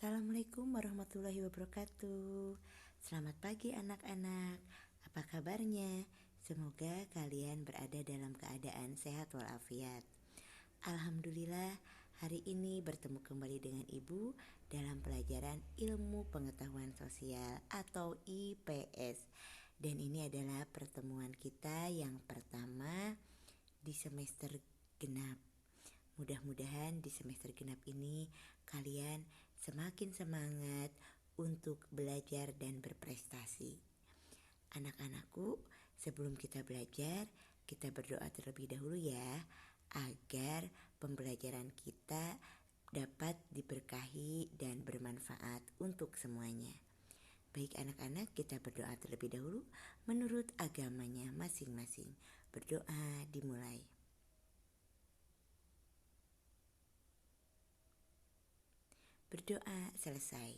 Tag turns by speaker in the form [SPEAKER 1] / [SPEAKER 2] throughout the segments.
[SPEAKER 1] Assalamualaikum warahmatullahi wabarakatuh. Selamat pagi anak-anak. Apa kabarnya? Semoga kalian berada dalam keadaan sehat walafiat. Alhamdulillah, hari ini bertemu kembali dengan Ibu dalam pelajaran Ilmu Pengetahuan Sosial atau IPS. Dan ini adalah pertemuan kita yang pertama di semester genap. Mudah-mudahan di semester genap ini kalian semakin semangat untuk belajar dan berprestasi. Anak-anakku, sebelum kita belajar, kita berdoa terlebih dahulu ya, agar pembelajaran kita dapat diberkahi dan bermanfaat untuk semuanya. Baik anak-anak, kita berdoa terlebih dahulu menurut agamanya masing-masing. Berdoa dimulai. Berdoa selesai.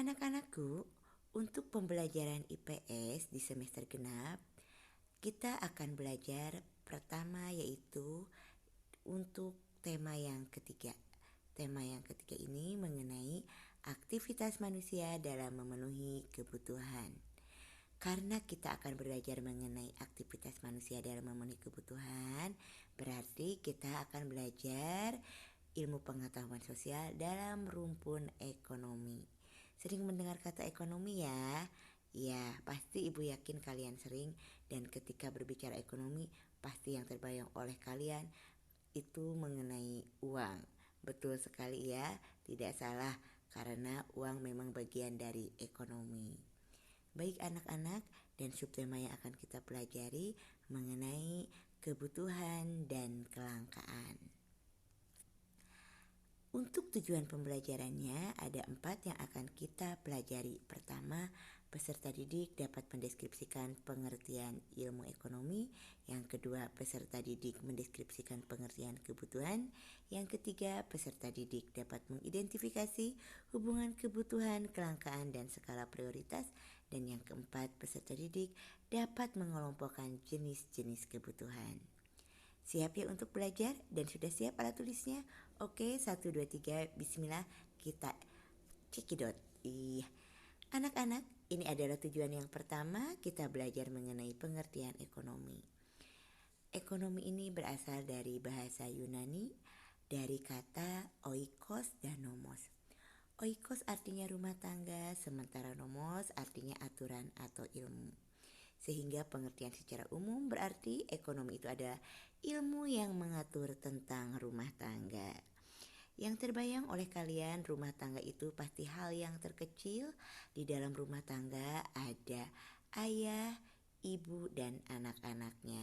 [SPEAKER 1] Anak-anakku, untuk pembelajaran IPS di semester genap, kita akan belajar pertama yaitu untuk tema yang ketiga. Tema yang ketiga ini mengenai aktivitas manusia dalam memenuhi kebutuhan. Karena kita akan belajar mengenai aktivitas manusia dalam memenuhi kebutuhan, berarti kita akan belajar ilmu pengetahuan sosial dalam rumpun ekonomi. Sering mendengar kata ekonomi ya? Ya, pasti Ibu yakin kalian sering, dan ketika berbicara ekonomi, pasti yang terbayang oleh kalian itu mengenai uang. Betul sekali ya, tidak salah, karena uang memang bagian dari ekonomi. Baik anak-anak, dan subtema yang akan kita pelajari mengenai kebutuhan dan kelangkaan. Untuk tujuan pembelajarannya ada 4 yang akan kita pelajari. Pertama, peserta didik dapat mendeskripsikan pengertian ilmu ekonomi. Yang kedua, peserta didik mendeskripsikan pengertian kebutuhan. Yang ketiga, peserta didik dapat mengidentifikasi hubungan kebutuhan, kelangkaan, dan skala prioritas. Dan yang keempat, peserta didik dapat mengelompokkan jenis-jenis kebutuhan. Siap ya untuk belajar dan sudah siap alat tulisnya? Oke, 1, 2, 3, bismillah, kita cekidot. Iya. Anak-anak, ini adalah tujuan yang pertama, kita belajar mengenai pengertian ekonomi. Ekonomi ini berasal dari bahasa Yunani, dari kata oikos dan nomos. Oikos artinya rumah tangga, sementara nomos artinya aturan atau ilmu. Sehingga pengertian secara umum berarti ekonomi itu adalah ilmu yang mengatur tentang rumah tangga. Yang terbayang oleh kalian, rumah tangga itu pasti hal yang terkecil. Di dalam rumah tangga ada ayah, ibu, dan anak-anaknya.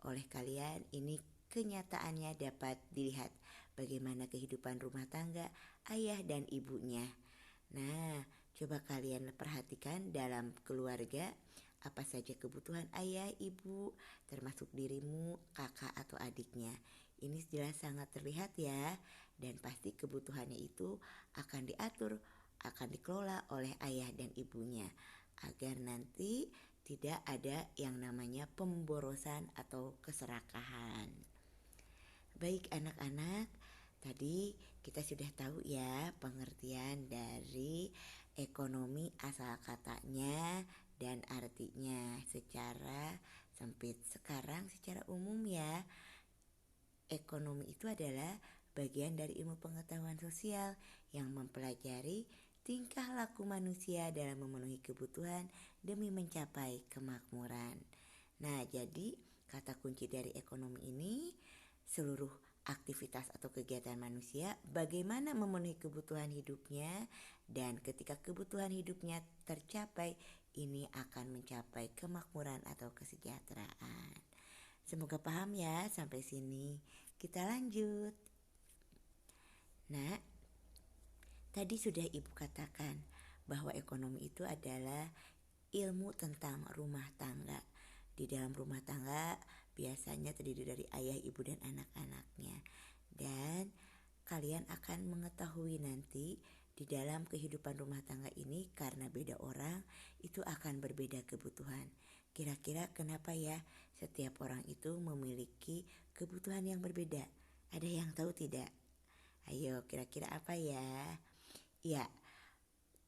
[SPEAKER 1] Oleh kalian ini kenyataannya dapat dilihat bagaimana kehidupan rumah tangga ayah dan ibunya. Nah, coba kalian perhatikan dalam keluarga apa saja kebutuhan ayah, ibu, termasuk dirimu, kakak atau adiknya. Ini jelas sangat terlihat ya, dan pasti kebutuhannya itu akan diatur, akan dikelola oleh ayah dan ibunya, agar nanti tidak ada yang namanya pemborosan atau keserakahan. Baik anak-anak, tadi kita sudah tahu ya pengertian dari ekonomi, asal katanya dan artinya secara sempit. Sekarang secara umum ya, ekonomi itu adalah bagian dari ilmu pengetahuan sosial yang mempelajari tingkah laku manusia dalam memenuhi kebutuhan demi mencapai kemakmuran. Nah, jadi kata kunci dari ekonomi ini seluruh aktivitas atau kegiatan manusia, bagaimana memenuhi kebutuhan hidupnya, dan ketika kebutuhan hidupnya tercapai, ini akan mencapai kemakmuran atau kesejahteraan. Semoga paham ya sampai sini. Kita lanjut. Nah, tadi sudah Ibu katakan bahwa ekonomi itu adalah ilmu tentang rumah tangga. Di dalam rumah tangga biasanya terdiri dari ayah, ibu, dan anak-anaknya. Dan kalian akan mengetahui nanti di dalam kehidupan rumah tangga ini, karena beda orang itu akan berbeda kebutuhan. Kira-kira kenapa ya setiap orang itu memiliki kebutuhan yang berbeda? Ada yang tahu tidak? Ayo, kira-kira apa ya? Ya,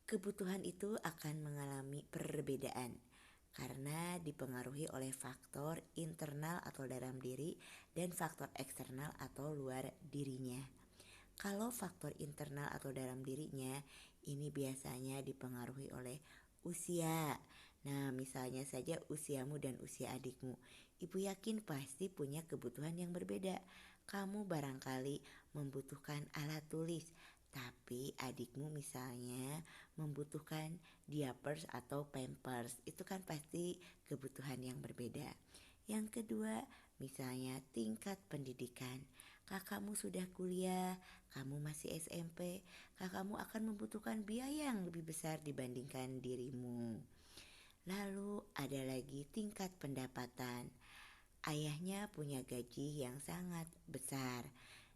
[SPEAKER 1] kebutuhan itu akan mengalami perbedaan karena dipengaruhi oleh faktor internal atau dalam diri dan faktor eksternal atau luar dirinya. Kalau faktor internal atau dalam dirinya ini biasanya dipengaruhi oleh usia. Nah, misalnya saja usiamu dan usia adikmu. Ibu yakin pasti punya kebutuhan yang berbeda. Kamu barangkali membutuhkan alat tulis, tapi adikmu misalnya membutuhkan diapers atau pampers. Itu kan pasti kebutuhan yang berbeda. Yang kedua, misalnya tingkat pendidikan. Kakakmu sudah kuliah, kamu masih SMP, kakakmu akan membutuhkan biaya yang lebih besar dibandingkan dirimu. Lalu ada lagi tingkat pendapatan. Ayahnya punya gaji yang sangat besar.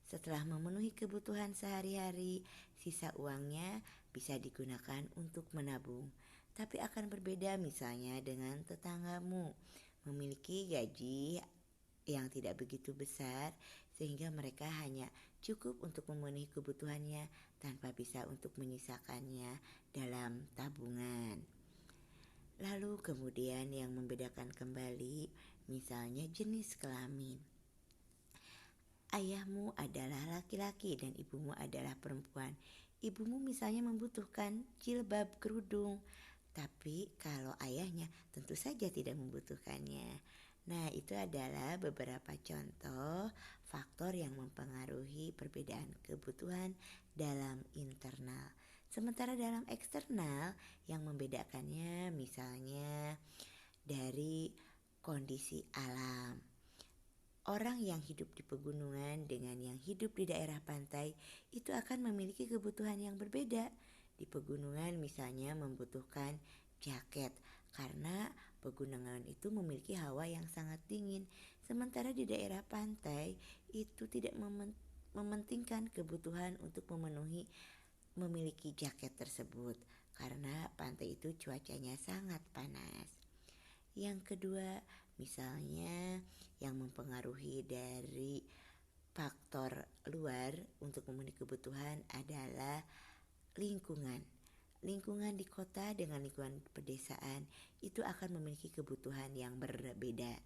[SPEAKER 1] Setelah memenuhi kebutuhan sehari-hari, sisa uangnya bisa digunakan untuk menabung. Tapi akan berbeda misalnya dengan tetanggamu, memiliki gaji yang tidak begitu besar sehingga mereka hanya cukup untuk memenuhi kebutuhannya tanpa bisa untuk menyisakannya dalam tabungan. Lalu kemudian yang membedakan kembali misalnya jenis kelamin. Ayahmu adalah laki-laki dan ibumu adalah perempuan. Ibumu misalnya membutuhkan jilbab kerudung, tapi kalau ayahnya tentu saja tidak membutuhkannya. Nah, itu adalah beberapa contoh faktor yang mempengaruhi perbedaan kebutuhan dalam internal. Sementara dalam eksternal yang membedakannya misalnya dari kondisi alam. Orang yang hidup di pegunungan dengan yang hidup di daerah pantai itu akan memiliki kebutuhan yang berbeda. Di pegunungan misalnya membutuhkan jaket karena pegunungan itu memiliki hawa yang sangat dingin. Sementara di daerah pantai itu tidak mementingkan kebutuhan untuk memiliki jaket tersebut karena pantai itu cuacanya sangat panas. Yang kedua, misalnya yang mempengaruhi dari faktor luar untuk memenuhi kebutuhan adalah lingkungan. Lingkungan di kota dengan lingkungan pedesaan itu akan memiliki kebutuhan yang berbeda.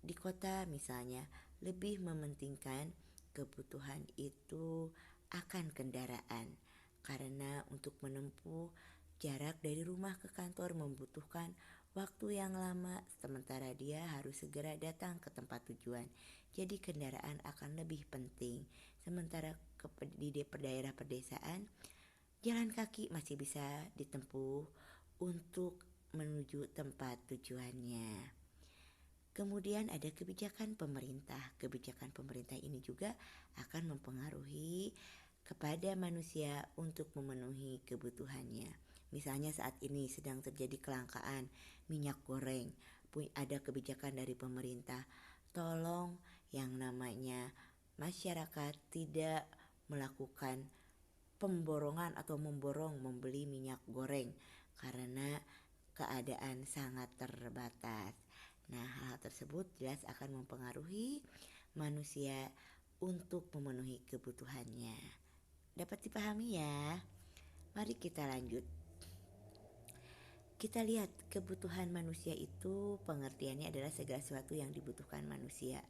[SPEAKER 1] Di kota misalnya lebih mementingkan kebutuhan itu akan kendaraan karena untuk menempuh jarak dari rumah ke kantor membutuhkan waktu yang lama, sementara dia harus segera datang ke tempat tujuan. Jadi kendaraan akan lebih penting. Sementara di daerah pedesaan, jalan kaki masih bisa ditempuh untuk menuju tempat tujuannya. Kemudian ada kebijakan pemerintah. Kebijakan pemerintah ini juga akan mempengaruhi kepada manusia untuk memenuhi kebutuhannya. Misalnya saat ini sedang terjadi kelangkaan minyak goreng. Ada kebijakan dari pemerintah. Tolong yang namanya masyarakat tidak melakukan pemborongan atau memborong membeli minyak goreng karena keadaan sangat terbatas. Nah, hal tersebut jelas akan mempengaruhi manusia untuk memenuhi kebutuhannya. Dapat dipahami ya? Mari kita lanjut. Kita lihat kebutuhan manusia itu pengertiannya adalah segala sesuatu yang dibutuhkan manusia.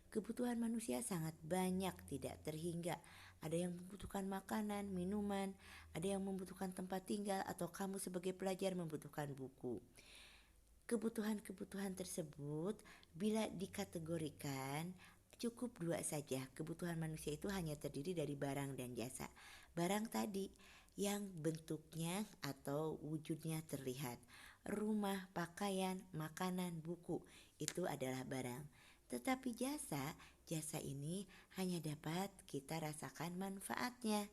[SPEAKER 1] Kebutuhan manusia sangat banyak, tidak terhingga. Ada yang membutuhkan makanan, minuman, ada yang membutuhkan tempat tinggal, atau kamu sebagai pelajar membutuhkan buku. Kebutuhan-kebutuhan tersebut bila dikategorikan cukup dua saja. Kebutuhan manusia itu hanya terdiri dari barang dan jasa. Barang tadi yang bentuknya atau wujudnya terlihat. Rumah, pakaian, makanan, buku itu adalah barang. Tetapi jasa ini hanya dapat kita rasakan manfaatnya.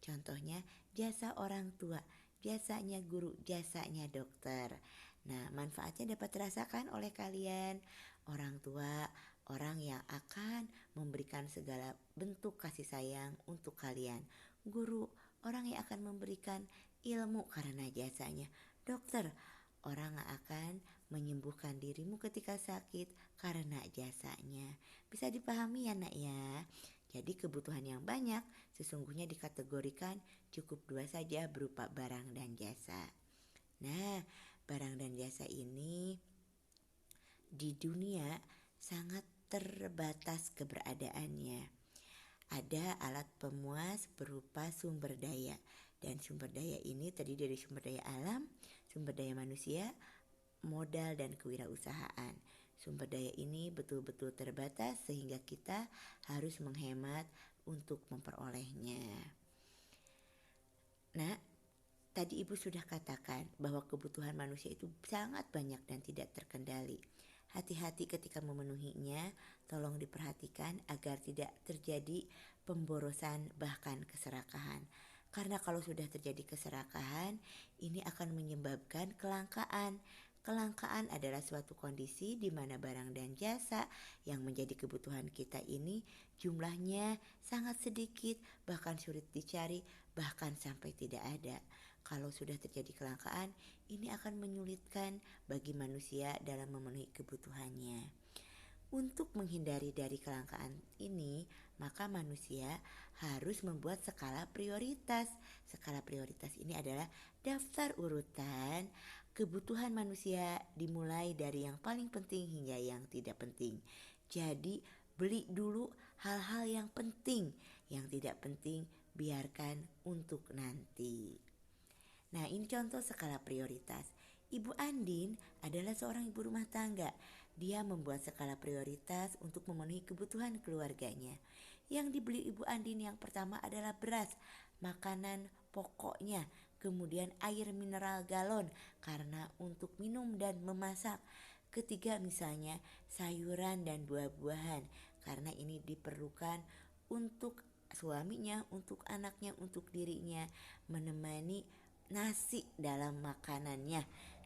[SPEAKER 1] Contohnya jasa orang tua, jasanya guru, jasanya dokter. Nah, manfaatnya dapat dirasakan oleh kalian, orang tua, orang yang akan memberikan segala bentuk kasih sayang untuk kalian. Guru, orang yang akan memberikan ilmu karena jasanya. Dokter, orang yang akan menyembuhkan dirimu ketika sakit karena jasanya. Bisa dipahami ya nak ya? Jadi kebutuhan yang banyak sesungguhnya dikategorikan cukup 2 saja berupa barang dan jasa. Nah, barang dan jasa ini di dunia sangat terbatas keberadaannya. Ada alat pemuas berupa sumber daya, dan sumber daya ini terdiri dari sumber daya alam, sumber daya manusia, modal, dan kewirausahaan. Sumber daya ini betul-betul terbatas sehingga kita harus menghemat untuk memperolehnya. Nah, tadi Ibu sudah katakan bahwa kebutuhan manusia itu sangat banyak dan tidak terkendali. Hati-hati ketika memenuhinya, tolong diperhatikan agar tidak terjadi pemborosan bahkan keserakahan. Karena kalau sudah terjadi keserakahan, ini akan menyebabkan kelangkaan. Kelangkaan adalah suatu kondisi di mana barang dan jasa yang menjadi kebutuhan kita ini jumlahnya sangat sedikit, bahkan sulit dicari, bahkan sampai tidak ada. Kalau sudah terjadi kelangkaan, ini akan menyulitkan bagi manusia dalam memenuhi kebutuhannya. Untuk menghindari dari kelangkaan ini, maka manusia harus membuat skala prioritas. Skala prioritas ini adalah daftar urutan kebutuhan manusia dimulai dari yang paling penting hingga yang tidak penting. Jadi, beli dulu hal-hal yang penting, yang tidak penting biarkan untuk nanti. Nah, ini contoh skala prioritas. Ibu Andin adalah seorang ibu rumah tangga. Dia membuat skala prioritas untuk memenuhi kebutuhan keluarganya. Yang dibeli Ibu Andin yang pertama adalah beras, makanan pokoknya, kemudian air mineral galon karena untuk minum dan memasak. Ketiga misalnya sayuran dan buah-buahan karena ini diperlukan untuk suaminya, untuk anaknya, untuk dirinya, menemani nasi dalam makanannya.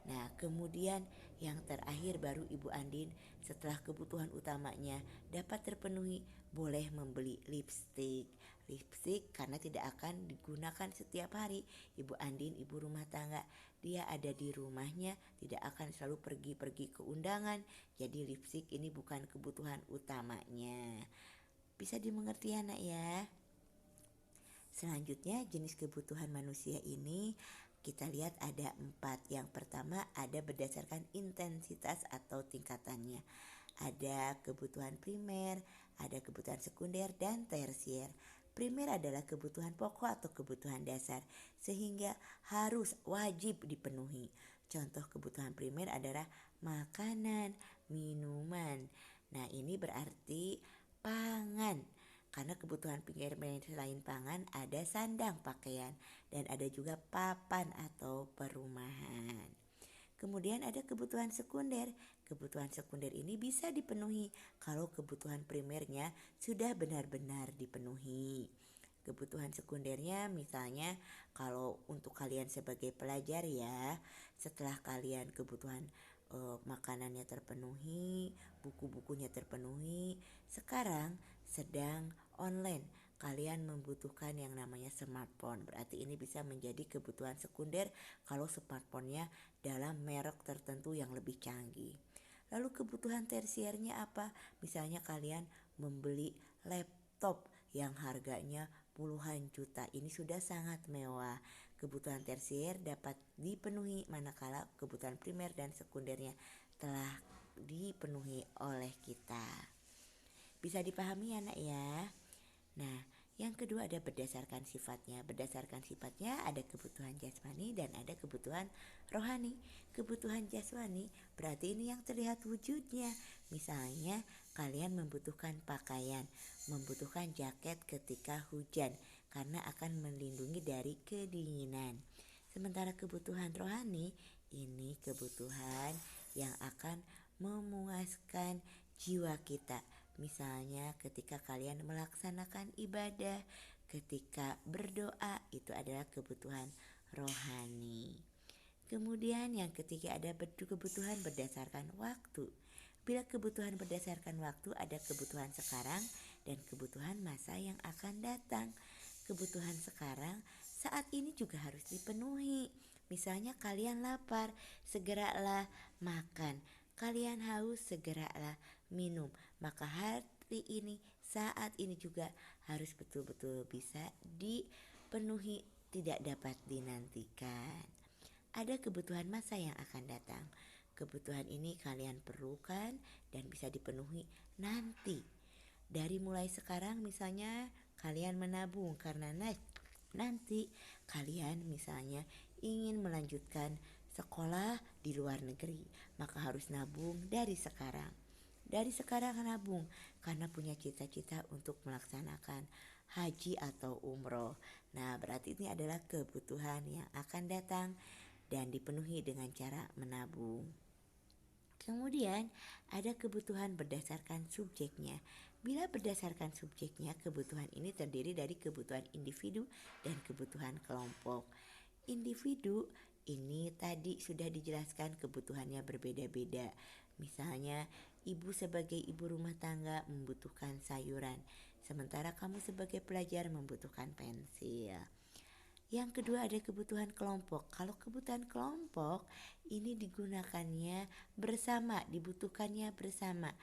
[SPEAKER 1] Nah, kemudian yang terakhir baru Ibu Andin setelah kebutuhan utamanya dapat terpenuhi boleh membeli lipstik. Lipstik karena tidak akan digunakan setiap hari. Ibu Andin ibu rumah tangga, dia ada di rumahnya, tidak akan selalu pergi-pergi ke undangan. Jadi lipstik ini bukan kebutuhan utamanya. Bisa dimengerti ya nak ya? Selanjutnya jenis kebutuhan manusia ini kita lihat ada 4. Yang pertama ada berdasarkan intensitas atau tingkatannya. Ada kebutuhan primer, ada kebutuhan sekunder dan tersier. Primer adalah kebutuhan pokok atau kebutuhan dasar sehingga harus wajib dipenuhi. Contoh kebutuhan primer adalah makanan, minuman. Nah, ini berarti pangan. Karena kebutuhan primer selain pangan ada sandang pakaian dan ada juga papan atau perumahan. Kemudian ada kebutuhan sekunder. Kebutuhan sekunder ini bisa dipenuhi kalau kebutuhan primernya sudah benar-benar dipenuhi. Kebutuhan sekundernya misalnya kalau untuk kalian sebagai pelajar ya, setelah kalian kebutuhan makanannya terpenuhi, buku-bukunya terpenuhi, sekarang sedang online. Kalian membutuhkan yang namanya smartphone. Berarti ini bisa menjadi kebutuhan sekunder kalau smartphone-nya dalam merek tertentu yang lebih canggih. Lalu kebutuhan tersiernya apa? Misalnya kalian membeli laptop yang harganya puluhan juta. Ini sudah sangat mewah. Kebutuhan tersier dapat dipenuhi manakala kebutuhan primer dan sekundernya telah dipenuhi oleh kita. Bisa dipahami ya nak ya? Nah, yang kedua ada berdasarkan sifatnya. Berdasarkan sifatnya ada kebutuhan jasmani dan ada kebutuhan rohani. Kebutuhan jasmani berarti ini yang terlihat wujudnya. Misalnya kalian membutuhkan pakaian, membutuhkan jaket ketika hujan karena akan melindungi dari kedinginan. Sementara kebutuhan rohani ini kebutuhan yang akan memuaskan jiwa kita. Misalnya ketika kalian melaksanakan ibadah, ketika berdoa, itu adalah kebutuhan rohani. Kemudian yang ketiga ada kebutuhan berdasarkan waktu. Bila kebutuhan berdasarkan waktu ada kebutuhan sekarang dan kebutuhan masa yang akan datang. Kebutuhan sekarang saat ini juga harus dipenuhi. Misalnya kalian lapar, segeralah makan. Kalian haus, segeralah minum. Maka hari ini saat ini juga harus betul-betul bisa dipenuhi, tidak dapat dinantikan. Ada kebutuhan masa yang akan datang. Kebutuhan ini kalian perlukan dan bisa dipenuhi nanti. Dari mulai sekarang misalnya kalian menabung karena nanti kalian misalnya ingin melanjutkan sekolah di luar negeri, maka harus nabung dari sekarang. Dari sekarang nabung karena punya cita-cita untuk melaksanakan haji atau umroh. Nah, berarti ini adalah kebutuhan yang akan datang dan dipenuhi dengan cara menabung. Kemudian ada kebutuhan berdasarkan subjeknya. Bila berdasarkan subjeknya, kebutuhan ini terdiri dari kebutuhan individu dan kebutuhan kelompok. Individu ini tadi sudah dijelaskan kebutuhannya berbeda-beda. Misalnya, ibu sebagai ibu rumah tangga membutuhkan sayuran, sementara kamu sebagai pelajar membutuhkan pensil. Yang kedua ada kebutuhan kelompok. Kalau kebutuhan kelompok ini digunakannya bersama, dibutuhkannya bersama.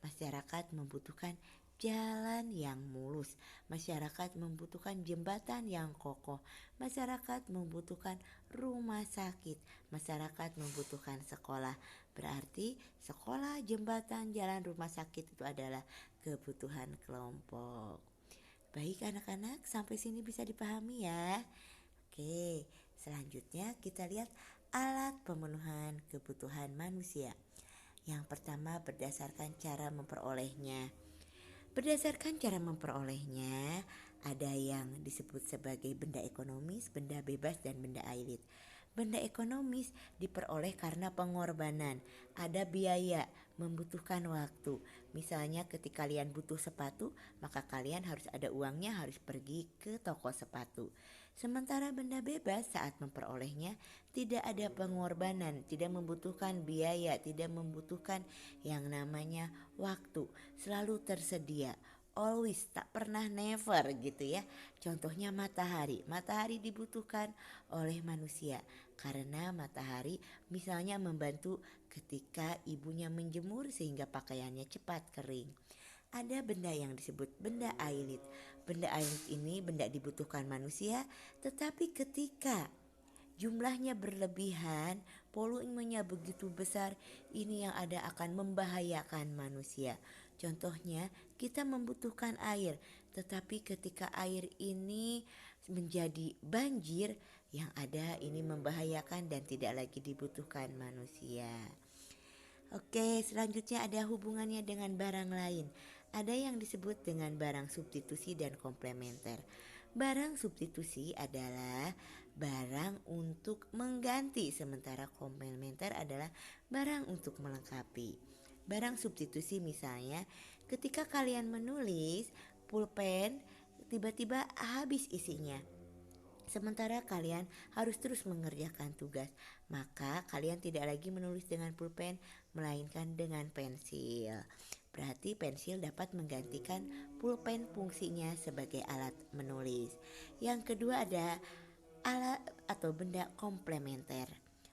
[SPEAKER 1] Masyarakat membutuhkan jalan yang mulus. Masyarakat membutuhkan jembatan yang kokoh. Masyarakat membutuhkan rumah sakit. Masyarakat membutuhkan sekolah. Berarti sekolah, jembatan, jalan, rumah sakit itu adalah kebutuhan kelompok. Baik anak-anak, sampai sini bisa dipahami ya. Oke, selanjutnya kita lihat alat pemenuhan kebutuhan manusia. Yang pertama berdasarkan cara memperolehnya. Berdasarkan cara memperolehnya, ada yang disebut sebagai benda ekonomis, benda bebas, dan benda ailit. Benda ekonomis diperoleh karena pengorbanan, ada biaya, membutuhkan waktu. Misalnya ketika kalian butuh sepatu, maka kalian harus ada uangnya, harus pergi ke toko sepatu. Sementara benda bebas saat memperolehnya tidak ada pengorbanan, tidak membutuhkan biaya, tidak membutuhkan yang namanya waktu, selalu tersedia. Always, tak pernah never gitu ya. Contohnya matahari. Matahari dibutuhkan oleh manusia karena matahari misalnya membantu ketika ibunya menjemur sehingga pakaiannya cepat kering. Ada benda yang disebut benda ailit. Benda ailit ini benda dibutuhkan manusia, tetapi ketika jumlahnya berlebihan, volumenya begitu besar, ini yang ada akan membahayakan manusia. Contohnya, kita membutuhkan air, tetapi ketika air ini menjadi banjir, yang ada ini membahayakan dan tidak lagi dibutuhkan manusia. Oke, selanjutnya ada hubungannya dengan barang lain. Ada yang disebut dengan barang substitusi dan komplementer. Barang substitusi adalah barang untuk mengganti, sementara komplementer adalah barang untuk melengkapi. Barang substitusi misalnya, ketika kalian menulis pulpen, tiba-tiba habis isinya. Sementara kalian harus terus mengerjakan tugas, maka kalian tidak lagi menulis dengan pulpen, melainkan dengan pensil. Berarti pensil dapat menggantikan pulpen fungsinya sebagai alat menulis. Yang kedua ada alat atau benda komplementer.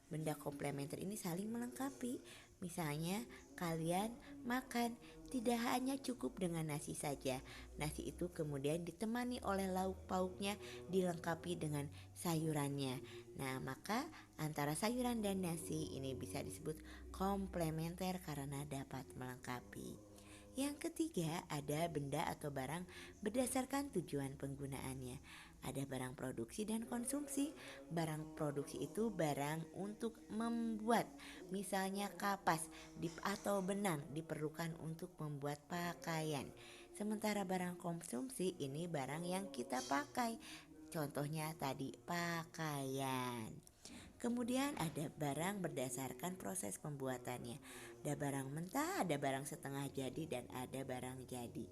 [SPEAKER 1] Benda komplementer ini saling melengkapi. Misalnya kalian makan tidak hanya cukup dengan nasi saja. Nasi itu kemudian ditemani oleh lauk pauknya, dilengkapi dengan sayurannya. Nah, maka antara sayuran dan nasi ini bisa disebut komplementer karena dapat melengkapi. Yang ketiga ada benda atau barang berdasarkan tujuan penggunaannya. Ada barang produksi dan konsumsi. Barang produksi itu barang untuk membuat, misalnya kapas atau benang diperlukan untuk membuat pakaian. Sementara barang konsumsi ini barang yang kita pakai. Contohnya tadi pakaian. Kemudian ada barang berdasarkan proses pembuatannya. Ada barang mentah, ada barang setengah jadi, dan ada barang jadi.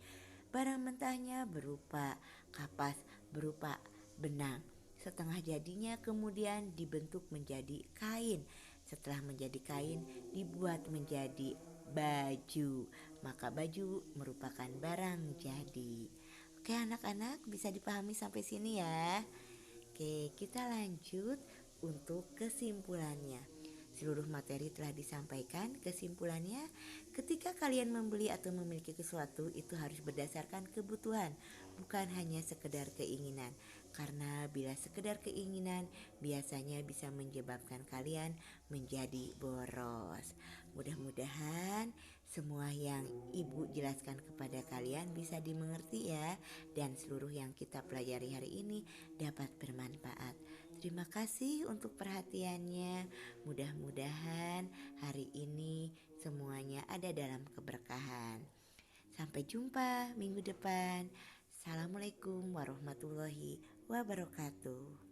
[SPEAKER 1] Barang mentahnya berupa kapas, berupa benang. Setengah jadinya kemudian dibentuk menjadi kain. Setelah menjadi kain, dibuat menjadi baju. Maka baju merupakan barang jadi. Oke anak-anak, bisa dipahami sampai sini ya. Oke, kita lanjut untuk kesimpulannya. Seluruh materi telah disampaikan. Kesimpulannya, ketika kalian membeli atau memiliki sesuatu, itu harus berdasarkan kebutuhan, bukan hanya sekedar keinginan. Karena bila sekedar keinginan, biasanya bisa menyebabkan kalian menjadi boros. Mudah-mudahan semua yang Ibu jelaskan kepada kalian bisa dimengerti ya, dan seluruh yang kita pelajari hari ini dapat bermanfaat. Terima kasih untuk perhatiannya. Mudah-mudahan hari ini semuanya ada dalam keberkahan. Sampai jumpa minggu depan. Assalamualaikum warahmatullahi wabarakatuh.